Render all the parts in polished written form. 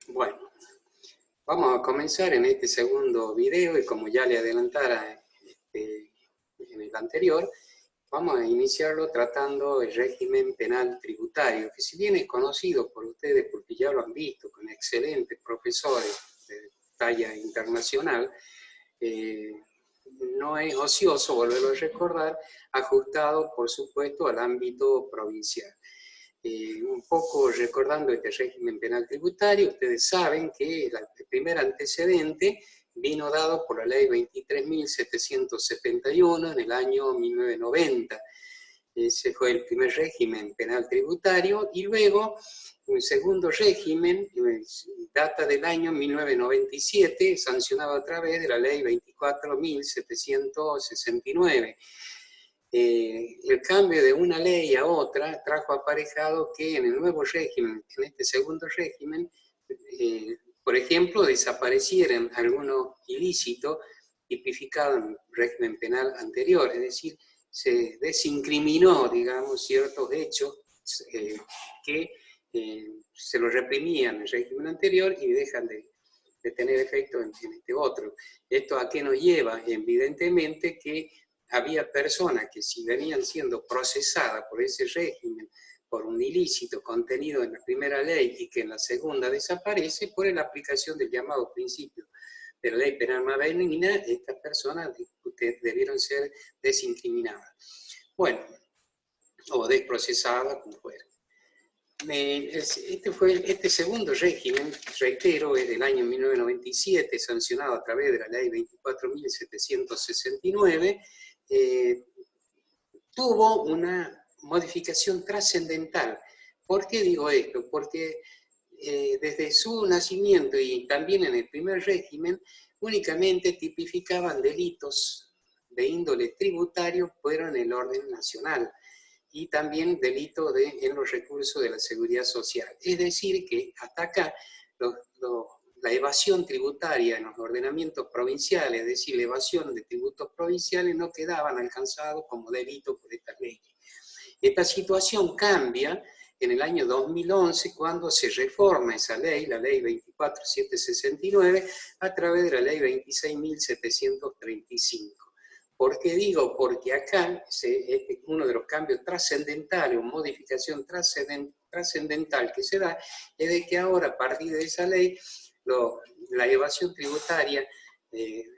Bueno, vamos a comenzar en este segundo video y como ya le adelantara en el anterior, vamos a iniciarlo tratando el régimen penal tributario, que si bien es conocido por ustedes porque ya lo han visto con excelentes profesores de talla internacional, no es ocioso volverlo a recordar, ajustado por supuesto al ámbito provincial. Un poco recordando este régimen penal tributario, ustedes saben que el primer antecedente vino dado por la ley 23.771 en el año 1990. Ese fue el primer régimen penal tributario, y luego un segundo régimen data del año 1997, sancionado a través de la ley 24.769. El cambio de una ley a otra trajo aparejado que en el nuevo régimen, en este segundo régimen, por ejemplo, desaparecieran algunos ilícitos tipificados en el régimen penal anterior, es decir, se desincriminó, digamos, ciertos hechos que se los reprimían en el régimen anterior y dejan de tener efecto en este otro. ¿Esto a qué nos lleva? Evidentemente que había personas que si venían siendo procesadas por ese régimen por un ilícito contenido en la primera ley y que en la segunda desaparece por la aplicación del llamado principio de la ley penal más benigna, estas personas debieron ser desincriminadas. Bueno, o desprocesadas, como fuera. Este segundo régimen, reitero, es del año 1997, sancionado a través de la ley 24.769, tuvo una modificación trascendental. ¿Por qué digo esto? Porque desde su nacimiento y también en el primer régimen, únicamente tipificaban delitos de índole tributario, pero en el orden nacional, y también delitos en los recursos de la seguridad social. Es decir, que hasta acá la evasión tributaria en los ordenamientos provinciales, es decir, la evasión de tributos provinciales, no quedaban alcanzados como delitos por estas leyes. Esta situación cambia en el año 2011 cuando se reforma esa ley, la ley 24.769, a través de la ley 26.735. ¿Por qué digo? Porque acá uno de los cambios trascendentales o modificación trascendental que se da es de que ahora a partir de esa ley la evasión tributaria,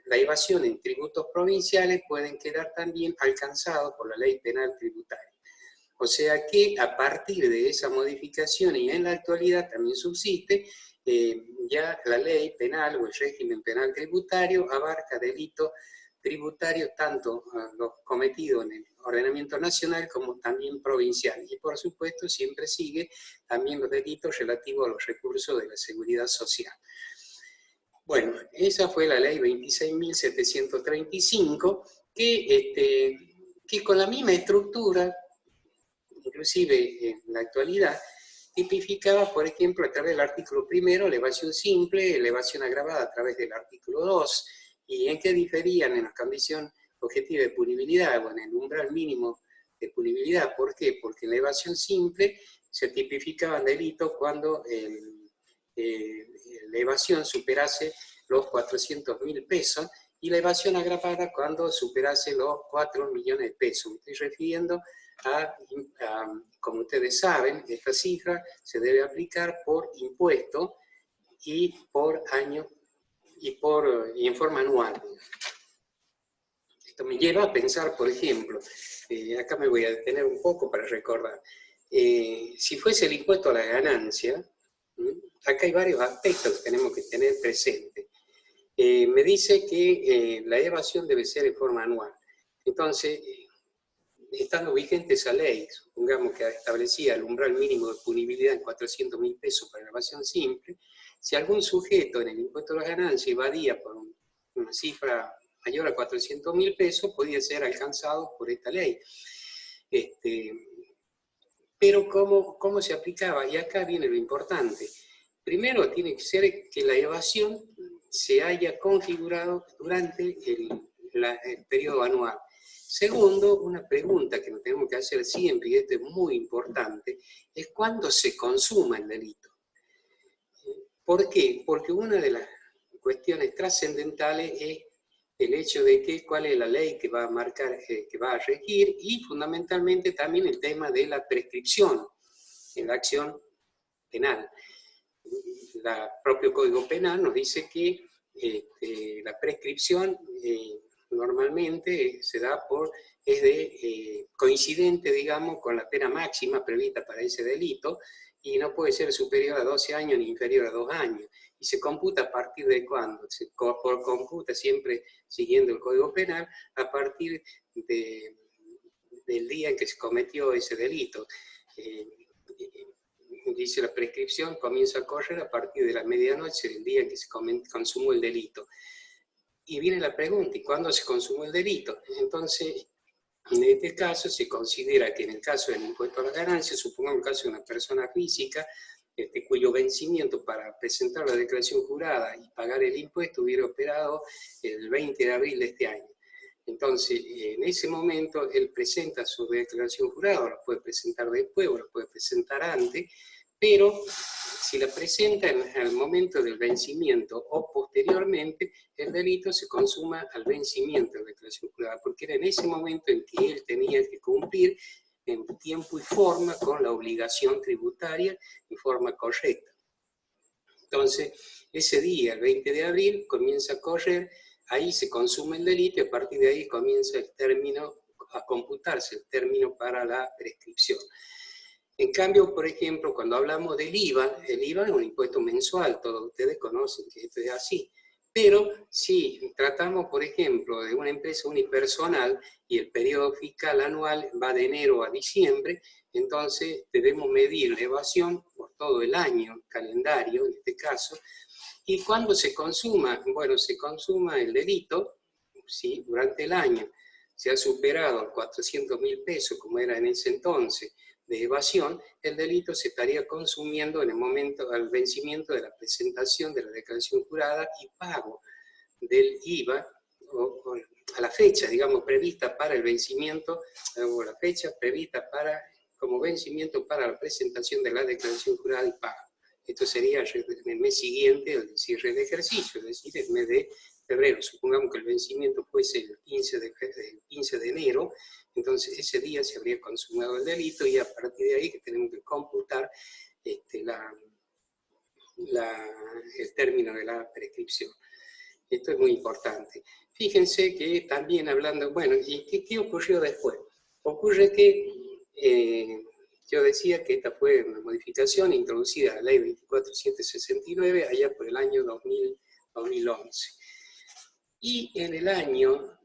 la evasión en tributos provinciales pueden quedar también alcanzados por la ley penal tributaria. O sea que a partir de esa modificación y en la actualidad también subsiste, ya la ley penal o el régimen penal tributario abarca delitos tributarios tanto los cometidos en el ordenamiento nacional como también provincial. Y por supuesto siempre sigue también los delitos relativos a los recursos de la seguridad social. Bueno, esa fue la ley 26.735 que con la misma estructura, inclusive en la actualidad, tipificaba, por ejemplo, a través del artículo primero, la evasión simple, la evasión agravada a través del artículo 2, y en qué diferían en la condición objetiva de punibilidad o en el umbral mínimo de punibilidad. ¿Por qué? Porque en la evasión simple se tipificaban delitos cuando la evasión superase los 400.000 pesos y la evasión agravada cuando superase los 4 millones de pesos. Me estoy refiriendo como ustedes saben, esta cifra se debe aplicar por impuesto y por año y en forma anual. Esto me lleva a pensar, por ejemplo, acá me voy a detener un poco para recordar, si fuese el impuesto a la ganancia, acá hay varios aspectos que tenemos que tener presentes. Me dice que la evasión debe ser en forma anual. Entonces, estando vigente esa ley, supongamos que establecía el umbral mínimo de punibilidad en 400.000 pesos para la evasión simple, si algún sujeto en el impuesto a la ganancia evadía por una cifra mayor a 400.000 pesos, podía ser alcanzado por esta ley. Pero ¿cómo se aplicaba? Y acá viene lo importante. Primero tiene que ser que la evasión se haya configurado durante el periodo anual. Segundo, una pregunta que nos tenemos que hacer siempre, y esto es muy importante, es cuándo se consuma el delito. ¿Por qué? Porque una de las cuestiones trascendentales es el hecho de que cuál es la ley que va a marcar, que va a regir, y fundamentalmente también el tema de la prescripción en la acción penal. El propio Código Penal nos dice que la prescripción normalmente se da coincidente, digamos, con la pena máxima prevista para ese delito, y no puede ser superior a 12 años ni inferior a 2 años. ¿Y se computa a partir de cuándo? Se computa siempre siguiendo el Código Penal a partir del día en que se cometió ese delito. Dice la prescripción comienza a correr a partir de la medianoche del día en que se consumó el delito. Y viene la pregunta, ¿y cuándo se consumó el delito? Entonces, en este caso se considera que en el caso del impuesto a la ganancia, supongamos el caso de una persona física, cuyo vencimiento para presentar la declaración jurada y pagar el impuesto hubiera operado el 20 de abril de este año. Entonces, en ese momento, él presenta su declaración jurada, o la puede presentar después, o la puede presentar antes, pero si la presenta al momento del vencimiento o posteriormente, el delito se consuma al vencimiento de la declaración jurada, porque era en ese momento en que él tenía que cumplir en tiempo y forma con la obligación tributaria en forma correcta. Entonces, ese día, el 20 de abril, comienza a correr, ahí se consume el delito y a partir de ahí comienza el término, a computarse el término para la prescripción. En cambio, por ejemplo, cuando hablamos del IVA, el IVA es un impuesto mensual, todos ustedes conocen que esto es así. Pero si tratamos, por ejemplo, de una empresa unipersonal y el periodo fiscal anual va de enero a diciembre, entonces debemos medir la evasión por todo el año, calendario en este caso. ¿Y cuándo se consuma? Bueno, se consuma el delito, ¿sí? Durante el año. Se ha superado 400.000 pesos, como era en ese entonces, de evasión, el delito se estaría consumiendo en el momento al vencimiento de la presentación de la declaración jurada y pago del IVA, o a la fecha, digamos, prevista para el vencimiento, o la fecha prevista como vencimiento para la presentación de la declaración jurada y pago. Esto sería en el mes siguiente al cierre de ejercicio, es decir, el mes de febrero. Supongamos que el vencimiento fuese el 15 de enero, entonces ese día se habría consumado el delito y a partir de ahí que tenemos que computar el término de la prescripción. Esto es muy importante. Fíjense que también hablando, bueno, ¿y qué ocurrió después? Ocurre que yo decía que esta fue una modificación introducida a la ley 24769 allá por el año 2011. Y en el año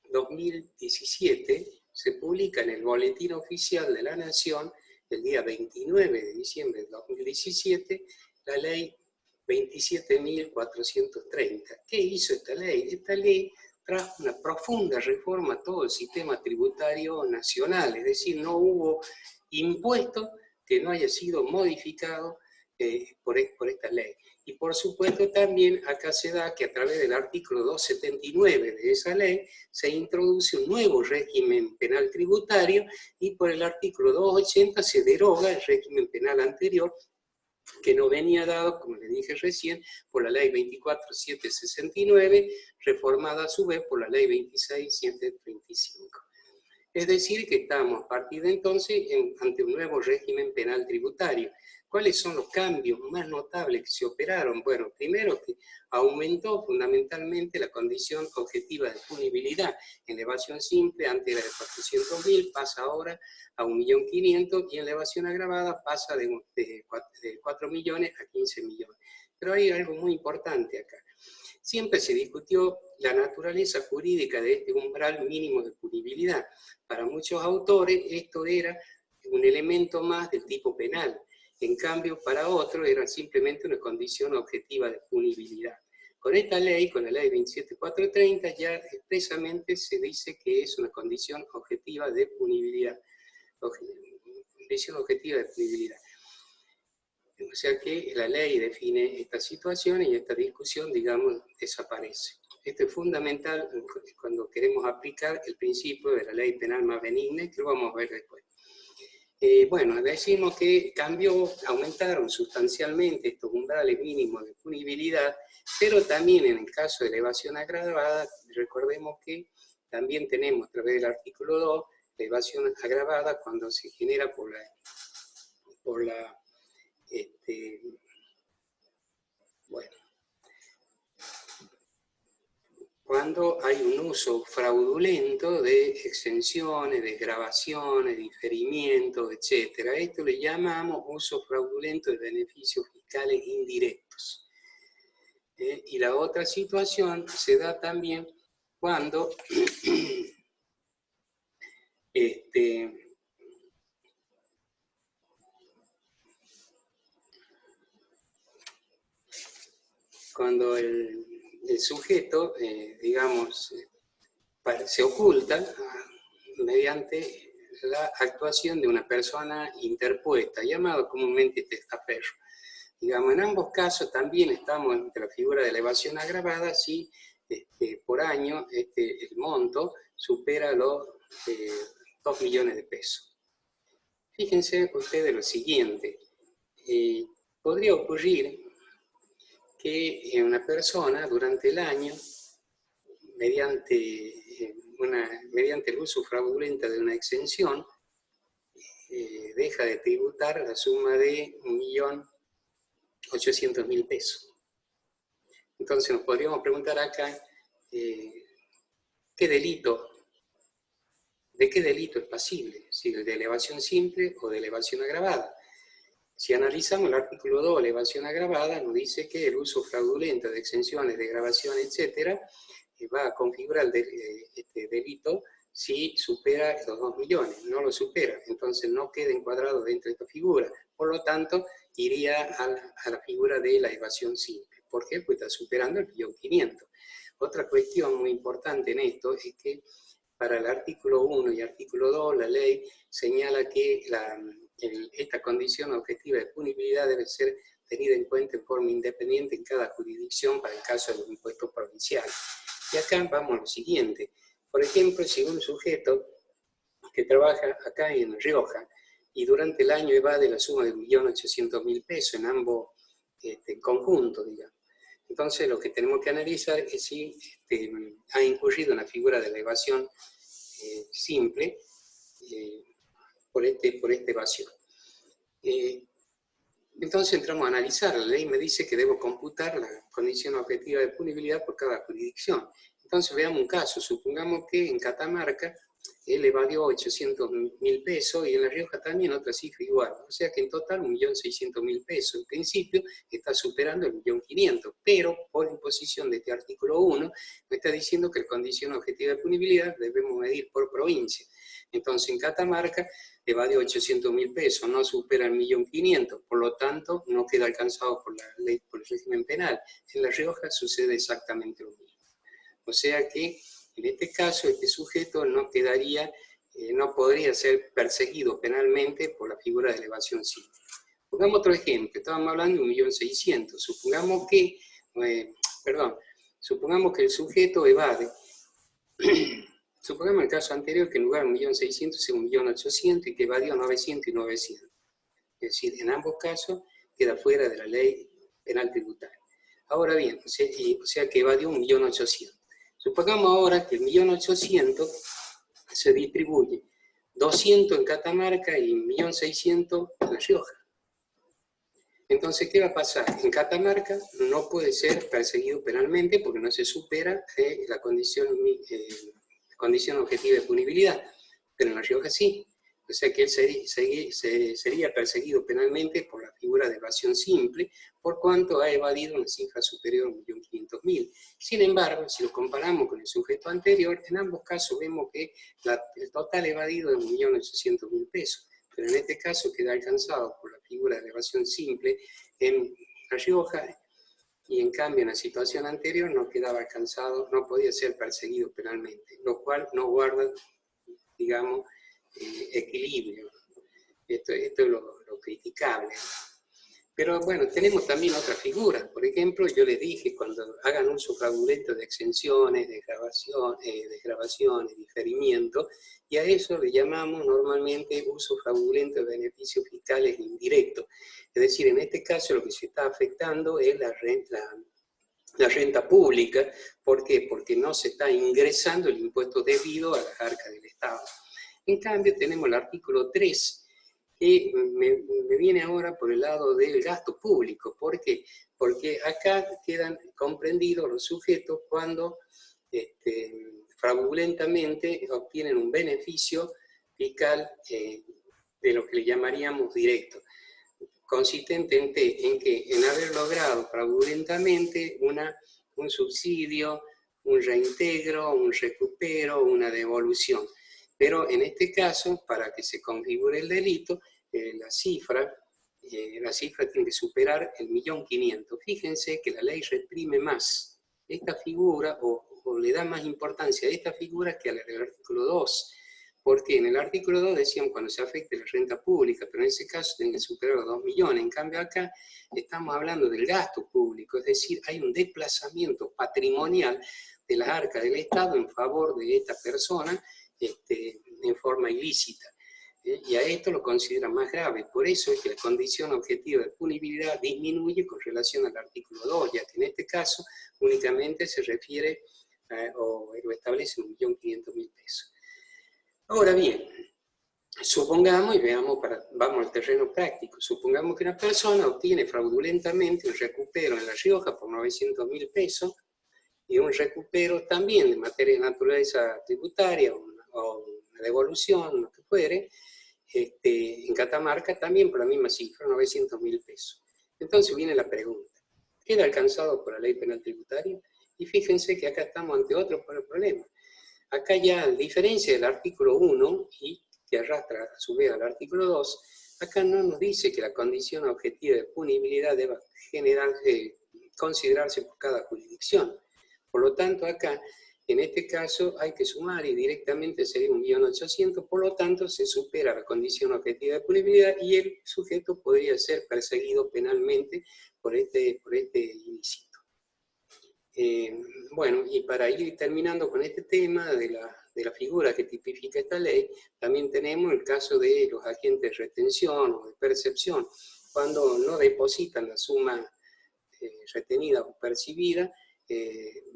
2017 se publica en el Boletín Oficial de la Nación, el día 29 de diciembre de 2017, la ley 27.430. ¿Qué hizo esta ley? Esta ley trajo una profunda reforma a todo el sistema tributario nacional, es decir, no hubo impuesto que no haya sido modificado por esta ley. Y por supuesto también acá se da que a través del artículo 279 de esa ley se introduce un nuevo régimen penal tributario y por el artículo 280 se deroga el régimen penal anterior que no venía dado, como les dije recién, por la ley 24.769, reformada a su vez por la ley 26.135. Es decir, que estamos a partir de entonces ante un nuevo régimen penal tributario. ¿Cuáles son los cambios más notables que se operaron? Bueno, primero que aumentó fundamentalmente la condición objetiva de punibilidad. En la evasión simple, antes era de 400.000, pasa ahora a 1.500.000 y en la evasión agravada pasa de 4 millones a 15 millones. Pero hay algo muy importante acá. Siempre se discutió la naturaleza jurídica de este umbral mínimo de punibilidad. Para muchos autores esto era un elemento más del tipo penal. En cambio, para otros era simplemente una condición objetiva de punibilidad. Con esta ley, con la ley 27.430, ya expresamente se dice que es una condición objetiva de punibilidad. Condición objetiva de punibilidad. O sea que la ley define esta situación y esta discusión, digamos, desaparece. Esto es fundamental cuando queremos aplicar el principio de la ley penal más benigna, que lo vamos a ver después. Bueno, decimos que aumentaron sustancialmente estos umbrales mínimos de punibilidad, pero también en el caso de evasión agravada, recordemos que también tenemos a través del artículo 2, la evasión agravada cuando se genera bueno, cuando hay un uso fraudulento de exenciones, desgravaciones, diferimientos, etc. Esto le llamamos uso fraudulento de beneficios fiscales indirectos. Y la otra situación se da también cuando cuando el sujeto, digamos, se oculta mediante la actuación de una persona interpuesta, llamado comúnmente testaferro. Digamos, en ambos casos también estamos entre la figura de la evasión agravada si por año el monto supera los 2 millones de pesos. Fíjense ustedes lo siguiente, podría ocurrir que una persona durante el año, mediante el uso fraudulento de una exención, deja de tributar la suma de 1.800.000 pesos. Entonces nos podríamos preguntar acá, ¿de qué delito es pasible? Si el de evasión simple o de evasión agravada. Si analizamos el artículo 2, la evasión agravada, nos dice que el uso fraudulento de exenciones, de grabación, etc., va a configurar este delito si supera los 2 millones. No lo supera, entonces no queda encuadrado dentro de esta figura. Por lo tanto, iría a la figura de la evasión simple. ¿Por qué? Pues está superando el 1.500.000. Otra cuestión muy importante en esto es que para el artículo 1 y artículo 2, la ley señala que esta condición objetiva de punibilidad debe ser tenida en cuenta en forma independiente en cada jurisdicción para el caso de los impuestos provinciales. Y acá vamos a lo siguiente. Por ejemplo, si un sujeto que trabaja acá en La Rioja y durante el año evade la suma de 1.800.000 pesos en ambos conjuntos, digamos. Entonces lo que tenemos que analizar es si ha incurrido en la figura de la evasión simple por esta evasión. Entonces entramos a analizar, la ley me dice que debo computar la condición objetiva de punibilidad por cada jurisdicción. Entonces veamos un caso, supongamos que en Catamarca él evadió 800.000 pesos y en La Rioja también otra cifra igual. O sea que en total 1.600.000 pesos. En principio está superando el 1.500.000, pero por imposición de este artículo 1 me está diciendo que la condición objetiva de punibilidad debemos medir por provincia. Entonces en Catamarca evadió 800.000 pesos, no supera el 1.500.000, por lo tanto no queda alcanzado por la ley, por el régimen penal. En La Rioja sucede exactamente lo mismo. O sea que en este caso este sujeto no podría ser perseguido penalmente por la figura de evasión simple. Pongamos otro ejemplo, estábamos hablando de 1.600.000, supongamos que el sujeto evade. Supongamos el caso anterior que en lugar de 1.600.000 sea 1.800.000 y que evadió 900 y 900. Es decir, en ambos casos queda fuera de la ley penal tributaria. Ahora bien, o sea que evadió 1.800.000. Supongamos ahora que el 1.800.000 se distribuye 200 en Catamarca y 1.600.000 en La Rioja. Entonces, ¿qué va a pasar? En Catamarca no puede ser perseguido penalmente porque no se supera la condición objetiva de punibilidad, pero en La Rioja sí. O sea que él sería perseguido penalmente por la figura de evasión simple, por cuanto ha evadido una cifra superior a 1.500.000. Sin embargo, si lo comparamos con el sujeto anterior, en ambos casos vemos que el total evadido es 1.800.000 pesos, pero en este caso queda alcanzado por la figura de evasión simple en La Rioja, y en cambio en la situación anterior no quedaba alcanzado, no podía ser perseguido penalmente, lo cual no guarda, digamos, equilibrio. Esto es lo criticable. Pero bueno, tenemos también otras figuras. Por ejemplo, yo les dije, cuando hagan uso fraudulento de exenciones, desgravaciones, diferimiento, y a eso le llamamos normalmente uso fraudulento de beneficios fiscales indirectos. Es decir, en este caso lo que se está afectando es la renta pública. ¿Por qué? Porque no se está ingresando el impuesto debido a las arcas del Estado. En cambio, tenemos el artículo 3, que me viene ahora por el lado del gasto público. ¿Por qué? Porque acá quedan comprendidos los sujetos cuando fraudulentamente obtienen un beneficio fiscal de lo que le llamaríamos directo, consistente en haber logrado fraudulentamente un subsidio, un reintegro, un recupero, una devolución. Pero en este caso, para que se configure el delito, la cifra tiene que superar el 1.500.000. Fíjense que la ley reprime más esta figura, o le da más importancia a esta figura que a la del artículo 2. Porque en el artículo 2 decían cuando se afecte la renta pública, pero en ese caso tienen que superar los 2 millones. En cambio acá estamos hablando del gasto público, es decir, hay un desplazamiento patrimonial de las arcas del Estado en favor de esta persona en forma ilícita. Y a esto lo considera más grave. Por eso es que la condición objetiva de punibilidad disminuye con relación al artículo 2, ya que en este caso únicamente se refiere o lo establece en 1.500.000 pesos. Ahora bien, supongamos, y veamos, vamos al terreno práctico, supongamos que una persona obtiene fraudulentamente un recupero en La Rioja por 900.000 pesos y un recupero también de materia de naturaleza tributaria o una devolución, lo que fuere, en Catamarca también por la misma cifra, 900.000 pesos. Entonces viene la pregunta, ¿queda alcanzado por la ley penal tributaria? Y fíjense que acá estamos ante otro problema. Acá ya, a diferencia del artículo 1, y que arrastra a su vez al artículo 2, acá no nos dice que la condición objetiva de punibilidad deba considerarse por cada jurisdicción. Por lo tanto, acá, en este caso, hay que sumar y directamente sería 1.800.000, por lo tanto, se supera la condición objetiva de punibilidad y el sujeto podría ser perseguido penalmente por este ilícito. Bueno, y para ir terminando con este tema de la figura que tipifica esta ley, también tenemos el caso de los agentes de retención o de percepción, cuando no depositan la suma retenida o percibida,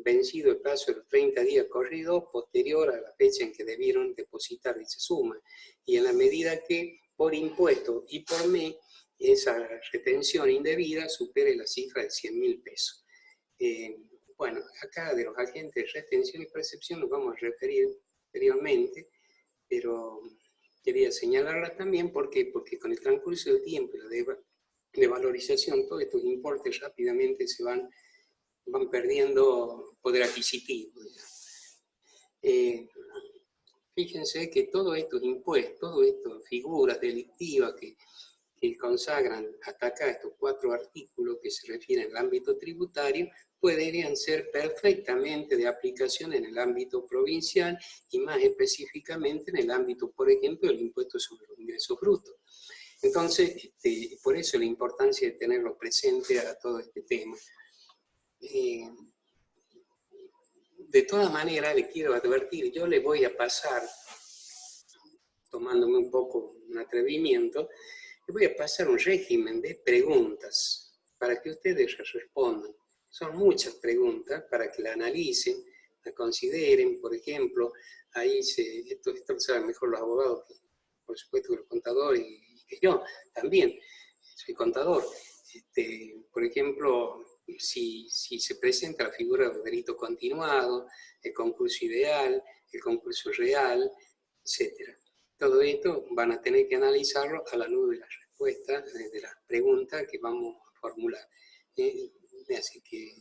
vencido el plazo de los 30 días corridos, posterior a la fecha en que debieron depositar dicha suma. Y en la medida que por impuesto y por mes, esa retención indebida supere la cifra de 100.000 pesos. Bueno, acá de los agentes de retención y percepción nos vamos a referir anteriormente, pero quería señalarla también porque con el transcurso del tiempo y la valorización, todos estos importes rápidamente se van perdiendo poder adquisitivo. Fíjense que todos estos impuestos, todas estas figuras delictivas que consagran hasta acá estos 4 artículos que se refieren al ámbito tributario, podrían ser perfectamente de aplicación en el ámbito provincial y más específicamente en el ámbito, por ejemplo, del impuesto sobre los ingresos brutos. Entonces, por eso la importancia de tenerlo presente a todo este tema. De todas maneras, le quiero advertir, yo le voy a pasar, tomándome un poco un atrevimiento, le voy a pasar un régimen de preguntas para que ustedes respondan. Son muchas preguntas para que la analicen, la consideren. Por ejemplo, ahí esto lo saben mejor los abogados, por supuesto, los contadores y que yo también soy contador. Por ejemplo, si se presenta la figura de un delito continuado, el concurso ideal, el concurso real, etc. Todo esto van a tener que analizarlo a la luz de las respuestas, de las preguntas que vamos a formular. Así que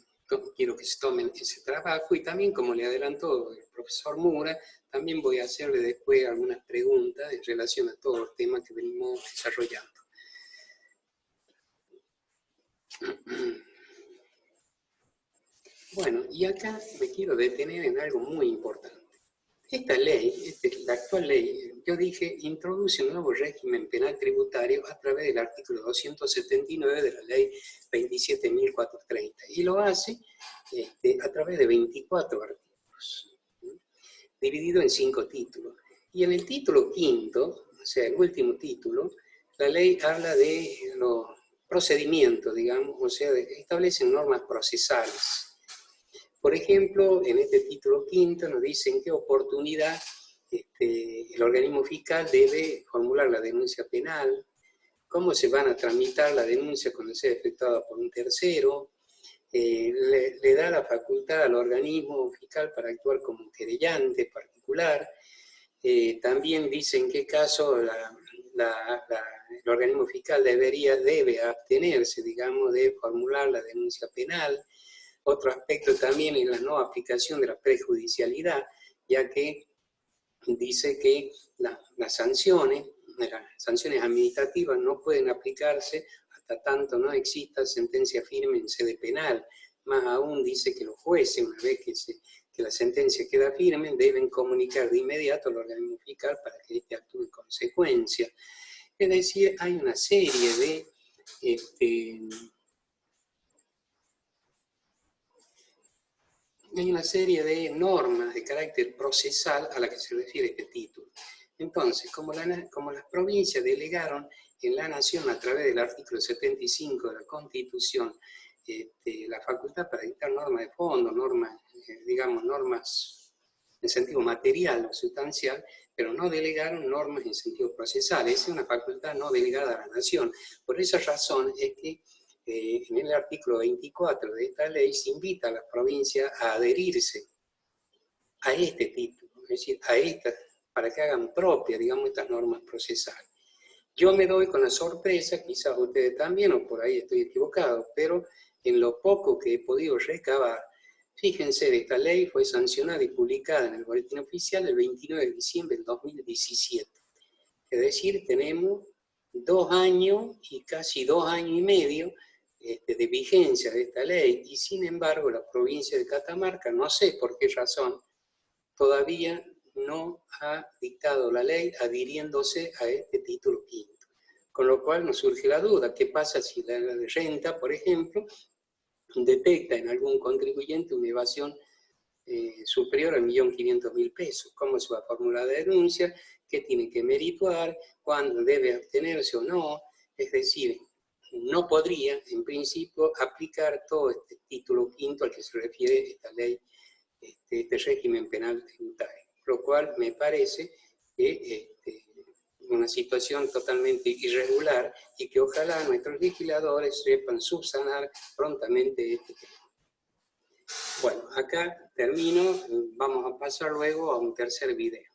quiero que se tomen ese trabajo y también, como le adelantó el profesor Mura, también voy a hacerle después algunas preguntas en relación a todos los temas que venimos desarrollando. Bueno, y acá me quiero detener en algo muy importante. Esta ley, la actual ley, yo dije, introduce un nuevo régimen penal tributario a través del artículo 279 de la ley 27.430, y lo hace a través de 24 artículos, dividido en 5 títulos. Y en el título quinto, o sea, el último título, la ley habla de los procedimientos, digamos, o sea, establecen normas procesales. Por ejemplo, en este título quinto nos dice en qué oportunidad el organismo fiscal debe formular la denuncia penal, cómo se van a tramitar la denuncia cuando sea efectuada por un tercero, le da la facultad al organismo fiscal para actuar como querellante particular, también dice en qué caso el organismo fiscal debe abstenerse, digamos, de formular la denuncia penal. Otro aspecto también es la no aplicación de la prejudicialidad, ya que dice que las sanciones administrativas no pueden aplicarse hasta tanto no exista sentencia firme en sede penal. Más aún dice que los jueces, una vez que la sentencia queda firme, deben comunicar de inmediato al organismo fiscal para que éste actúe en consecuencia. Es decir, hay una serie de normas de carácter procesal a la que se refiere este título. Entonces, como las provincias delegaron en la Nación a través del artículo 75 de la Constitución la facultad para dictar normas de fondo, normas en sentido material o sustancial, pero no delegaron normas en sentido procesal. Esa es una facultad no delegada a la Nación. Por esa razón es que en el artículo 24 de esta ley se invita a las provincias a adherirse a este título, es decir, para que hagan propia, digamos, estas normas procesales. Yo me doy con la sorpresa, quizás ustedes también, o por ahí estoy equivocado, pero en lo poco que he podido recabar, fíjense, esta ley fue sancionada y publicada en el Boletín Oficial el 29 de diciembre del 2017. Es decir, tenemos 2 años y casi 2 años y medio de vigencia de esta ley, y sin embargo la provincia de Catamarca, no sé por qué razón, todavía no ha dictado la ley adhiriéndose a este título quinto. Con lo cual nos surge la duda, ¿qué pasa si la renta, por ejemplo, detecta en algún contribuyente una evasión superior a 1.500.000 pesos? ¿Cómo se va a formular la denuncia? ¿Qué tiene que merituar? ¿Cuándo debe abstenerse o no? Es decir, no podría, en principio, aplicar todo este título quinto al que se refiere esta ley, este régimen penal tributario, lo cual me parece que una situación totalmente irregular y que ojalá nuestros legisladores sepan subsanar prontamente este tema. Bueno, acá termino, vamos a pasar luego a un tercer video.